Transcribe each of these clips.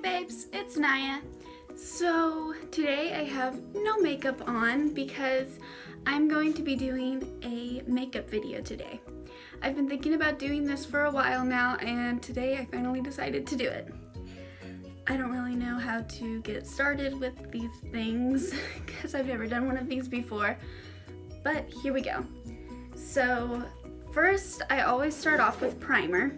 babes, it's Naya. So today I have no makeup on because I'm going to be doing a makeup video today. I've been thinking about doing this for a while now, and today I finally decided to do it. I don't really know how to get started with these things because I've never done one of these before, but here we go. So first, I always start off with primer.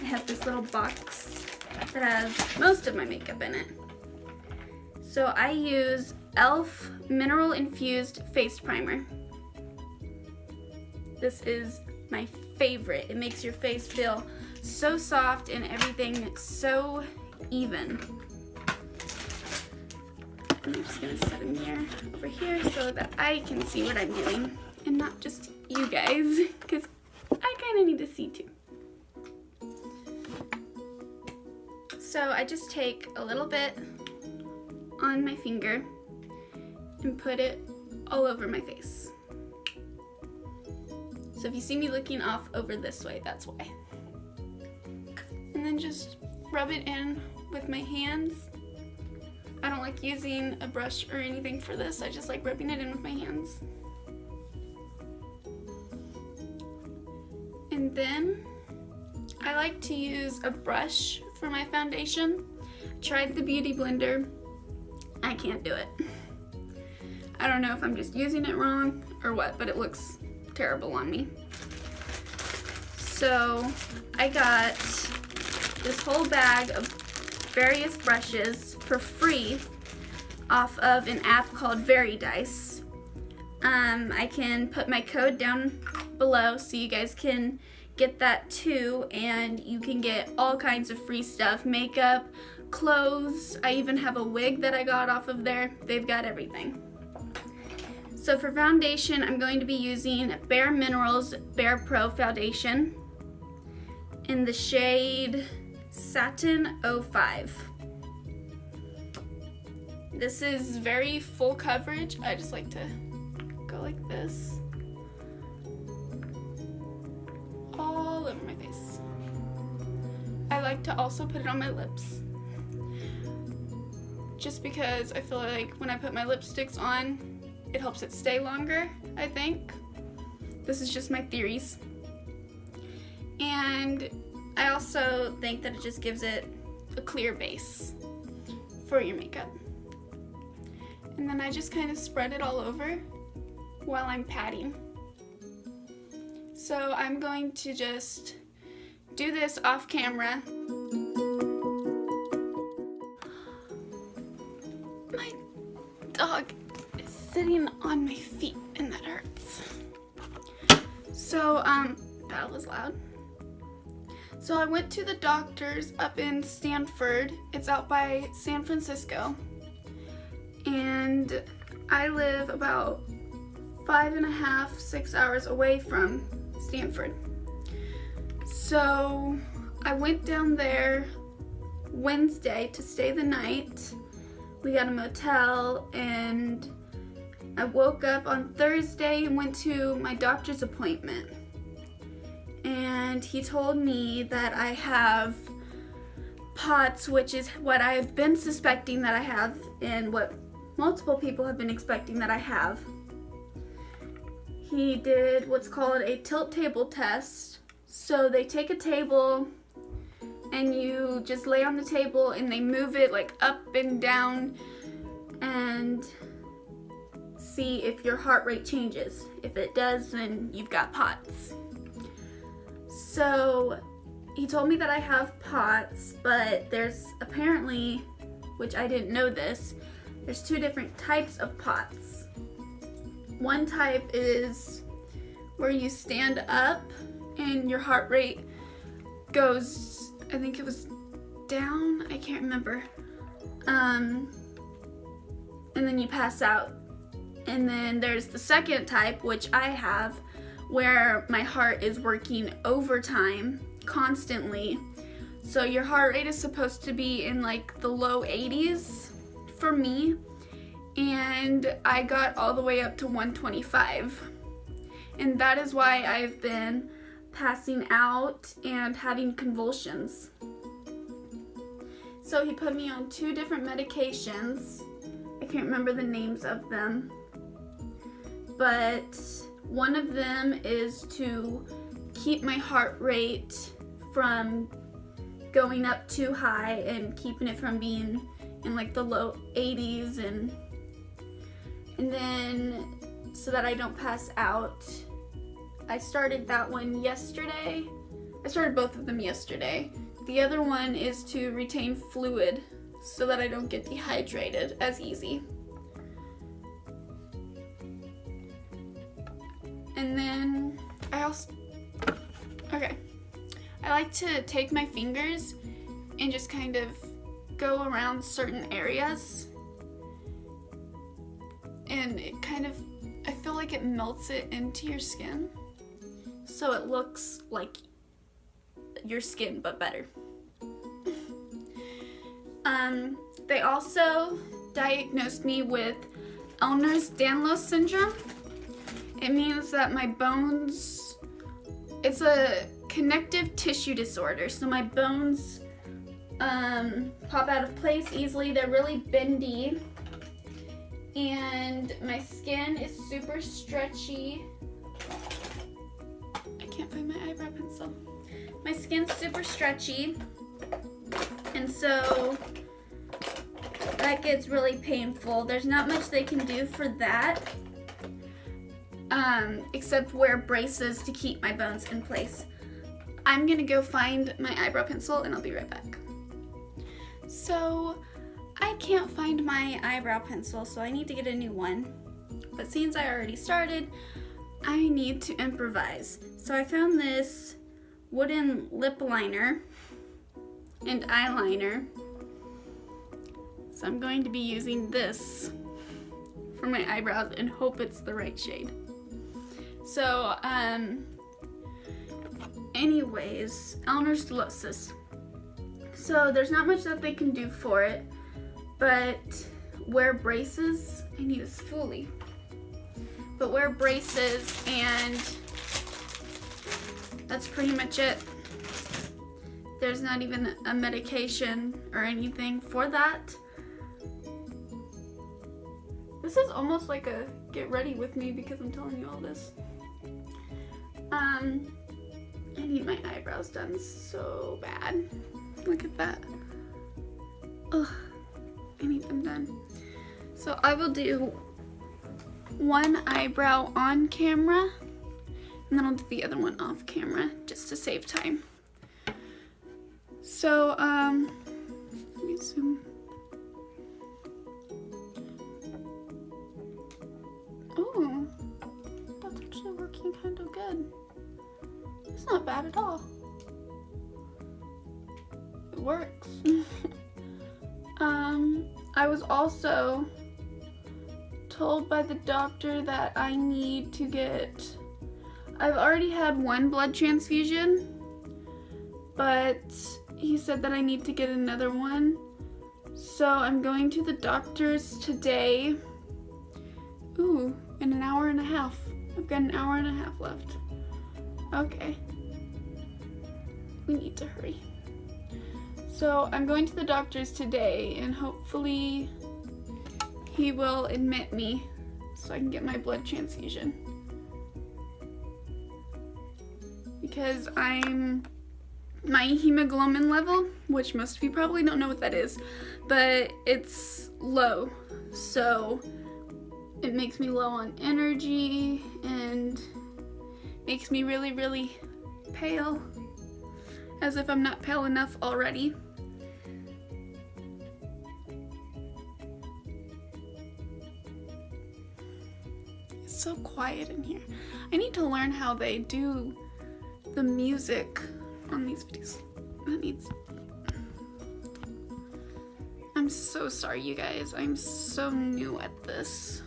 I have this little box that has most of my makeup in it. So I use e.l.f. Mineral Infused Face Primer. This is my favorite. It makes your face feel so soft and everything so even. I'm just gonna set a mirror over here so that I can see what I'm doing and not just you guys, because I kind of need to see too. So I just take a little bit on my finger and put it all over my face. So if you see me looking off over this way, that's why. And then just rub it in with my hands. I don't like using a brush or anything for this. I just like rubbing it in with my hands. And then I like to use a brush for my foundation. I tried the Beauty Blender. I can't do it. I don't know if I'm just using it wrong or what, but it looks terrible on me. So I got this whole bag of various brushes for free off of an app called Dice. I can put my code down below so you guys can get that too, and you can get all kinds of free stuff, makeup, clothes. I even have a wig that I got off of there. They've got everything. So for foundation, I'm going to be using Bare Minerals Bare Pro Foundation in the shade Satin 05. This is very full coverage. I just like to go like this all over my face. I like to also put it on my lips, just because I feel like when I put my lipsticks on, it helps it stay longer, I think. This is just my theories. And I also think that it just gives it a clear base for your makeup. And then I just kind of spread it all over while I'm patting. So I'm going to just do this off camera. My dog is sitting on my feet and that hurts. So, that was loud. So I went to the doctor's up in Stanford. It's out by San Francisco. And I live about 5.5, 6 hours away from Stanford. So I went down there Wednesday to stay the night. We got a motel, and I woke up on Thursday and went to my doctor's appointment. And he told me that I have POTS, which is what I've been suspecting that I have and what multiple people have been expecting that I have. He did what's called a tilt table test. So they take a table and you just lay on the table and they move it like up and down and see if your heart rate changes. If it does, then you've got POTS. So he told me that I have POTS, but there's apparently, which I didn't know this, there's two different types of POTS. One type is where you stand up and your heart rate goes, I think it was down, I can't remember. And then you pass out. And then there's the second type, which I have, where my heart is working overtime constantly. So your heart rate is supposed to be in like the low 80s for me, and I got all the way up to 125. And that is why I've been passing out and having convulsions. So he put me on 2 different medications. I can't remember the names of them, but one of them is to keep my heart rate from going up too high and keeping it from being in like the low 80s, and then so that I don't pass out. I started that one yesterday. I started both of them yesterday. The other one is to retain fluid so that I don't get dehydrated as easy. And then I like to take my fingers and just kind of go around certain areas, and it kind of, I feel like it melts it into your skin, so it looks like your skin but better. They also diagnosed me with Ehlers-Danlos syndrome. It means that my bones, it's a connective tissue disorder, so my bones pop out of place easily. They're really bendy, and my skin is super stretchy. I can't find my eyebrow pencil. My skin's super stretchy, and so that gets really painful. There's not much they can do for that, except wear braces to keep my bones in place. I'm gonna go find my eyebrow pencil and I'll be right back. So I can't find my eyebrow pencil, so I need to get a new one. But since I already started, I need to improvise. So I found this wooden lip liner and eyeliner. So I'm going to be using this for my eyebrows and hope it's the right shade. So, anyways, Ehlers-Danlos. So there's not much that they can do for it, but wear braces. I need a spoolie. But wear braces, and that's pretty much it. There's not even a medication or anything for that. This is almost like a get ready with me because I'm telling you all this. I need my eyebrows done so bad. Look at that. Ugh, I need them done. So I will do one eyebrow on camera, and then I'll do the other one off camera just to save time. So, let me zoom. Oh, that's actually working kind of good. It's not bad at all. It works. I was also told by the doctor that I need to get, I've already had one blood transfusion, but he said that I need to get another one. So I'm going to the doctor's today. Ooh, in an hour and a half. I've got an hour and a half left. Okay. We need to hurry. So I'm going to the doctor's today, and hopefully he will admit me so I can get my blood transfusion. Because my hemoglobin level, which most of you probably don't know what that is, but it's low. So it makes me low on energy and makes me really, really pale, as if I'm not pale enough already. It's so quiet in here. I need to learn how they do the music on these videos. I'm so sorry, you guys. I'm so new at this.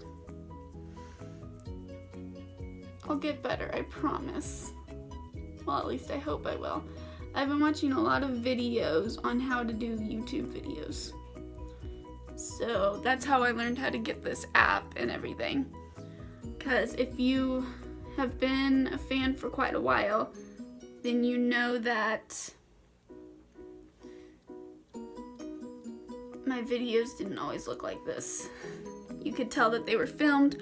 I'll get better, I promise. Well, at least I hope I will. I've been watching a lot of videos on how to do YouTube videos. So that's how I learned how to get this app and everything. Because if you have been a fan for quite a while, then you know that my videos didn't always look like this. You could tell that they were filmed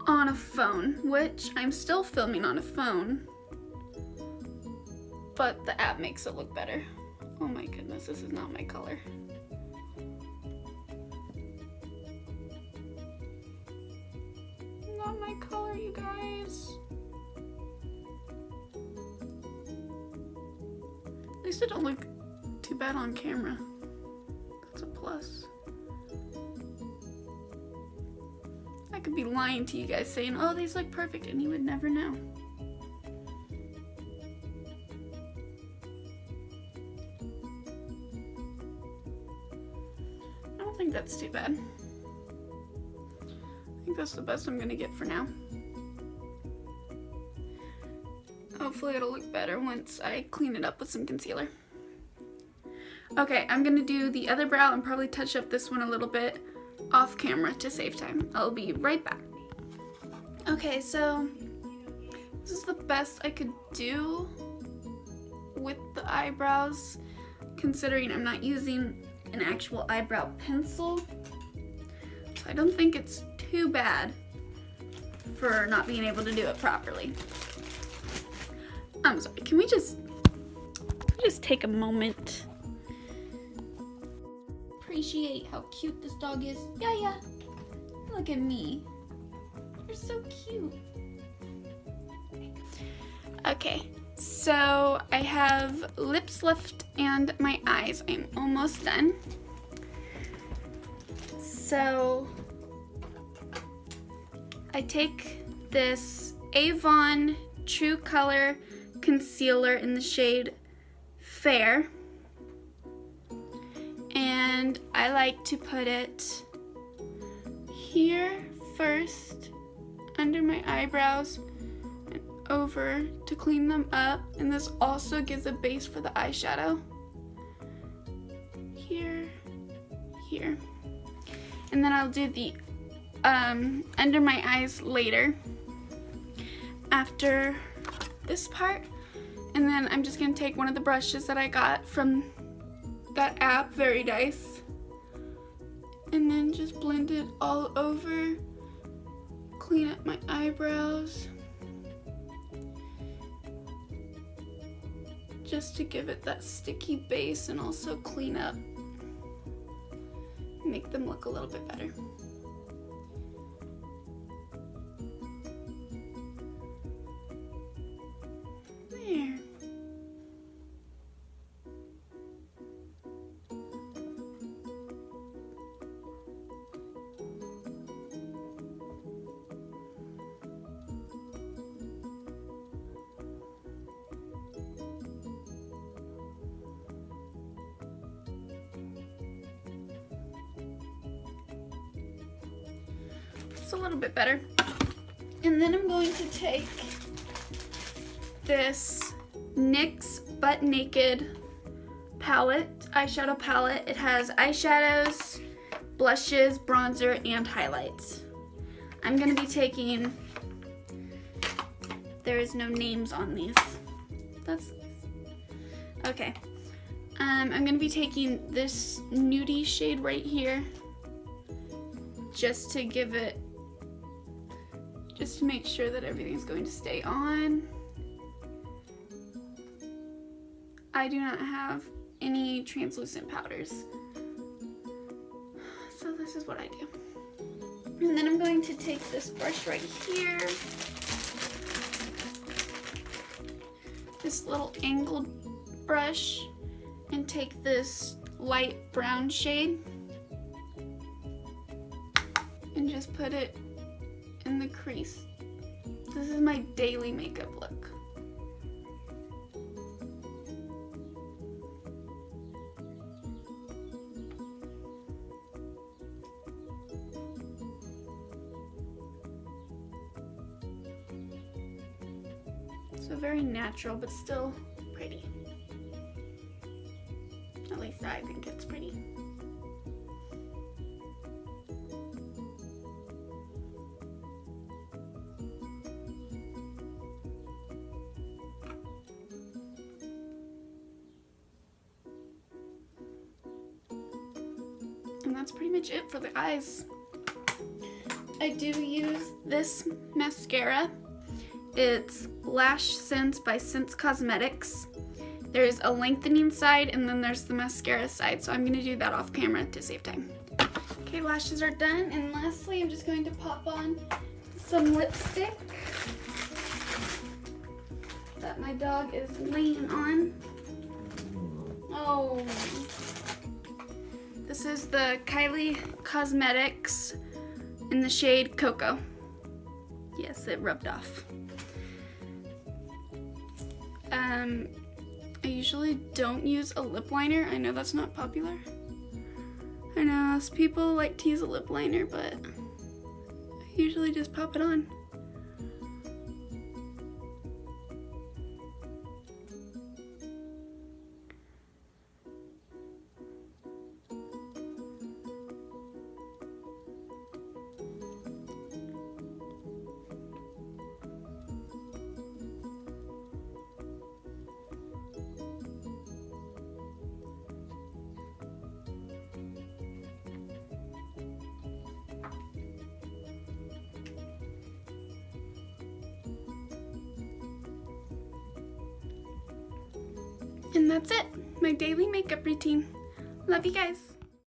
on a phone, which I'm still filming on a phone, but the app makes it look better. Oh my goodness, this is not my color. Not my color, you guys. At least it don't look too bad on camera. That's a plus. I could be lying to you guys saying, oh, these look perfect, and you would never know. I don't think that's too bad. I think that's the best I'm gonna get for now. Hopefully it'll look better once I clean it up with some concealer. Okay, I'm gonna do the other brow and probably touch up this one a little bit off camera to save time. I'll be right back. Okay, so this is the best I could do with the eyebrows, considering I'm not using an actual eyebrow pencil. So I don't think it's too bad for not being able to do it properly. I'm sorry, can we just take a moment? Appreciate how cute this dog is. Yeah. Look at me. You're so cute. Okay, so I have lips left and my eyes. I'm almost done. So I take this Avon True Color concealer in the shade Fair, and I like to put it here first under my eyebrows and over to clean them up, and this also gives a base for the eyeshadow. Here, and then I'll do the under my eyes later after this part. And then I'm just gonna take one of the brushes that I got from that app, Very Nice, and then just blend it all over, clean up my eyebrows, just to give it that sticky base and also clean up, make them look a little bit better. There. It's a little bit better. And then I'm going to take this NYX Butt Naked eyeshadow palette. It has eyeshadows, blushes, bronzer, and highlights. I'm going to be taking, there is no names on these. That's okay. I'm going to be taking this nudie shade right here, just to give it, just to make sure that everything's going to stay on. I do not have any translucent powders, so this is what I do. And then I'm going to take this brush right here, this little angled brush, and take this light brown shade and just put it in the crease. This is my daily makeup look. So very natural, but still pretty. At least I think it's pretty. that's pretty much it for the eyes. I do use this mascara. It's Lash Sense by Sense Cosmetics. There's a lengthening side and then there's the mascara side, so I'm going to do that off camera to save time. Okay, lashes are done, and lastly I'm just going to pop on some lipstick that my dog is laying on. Oh, this is the Kylie Cosmetics in the shade Cocoa. Yes, it rubbed off. I usually don't use a lip liner. I know that's not popular. I know people like to use a lip liner, but I usually just pop it on. And that's it, my daily makeup routine. Love you guys.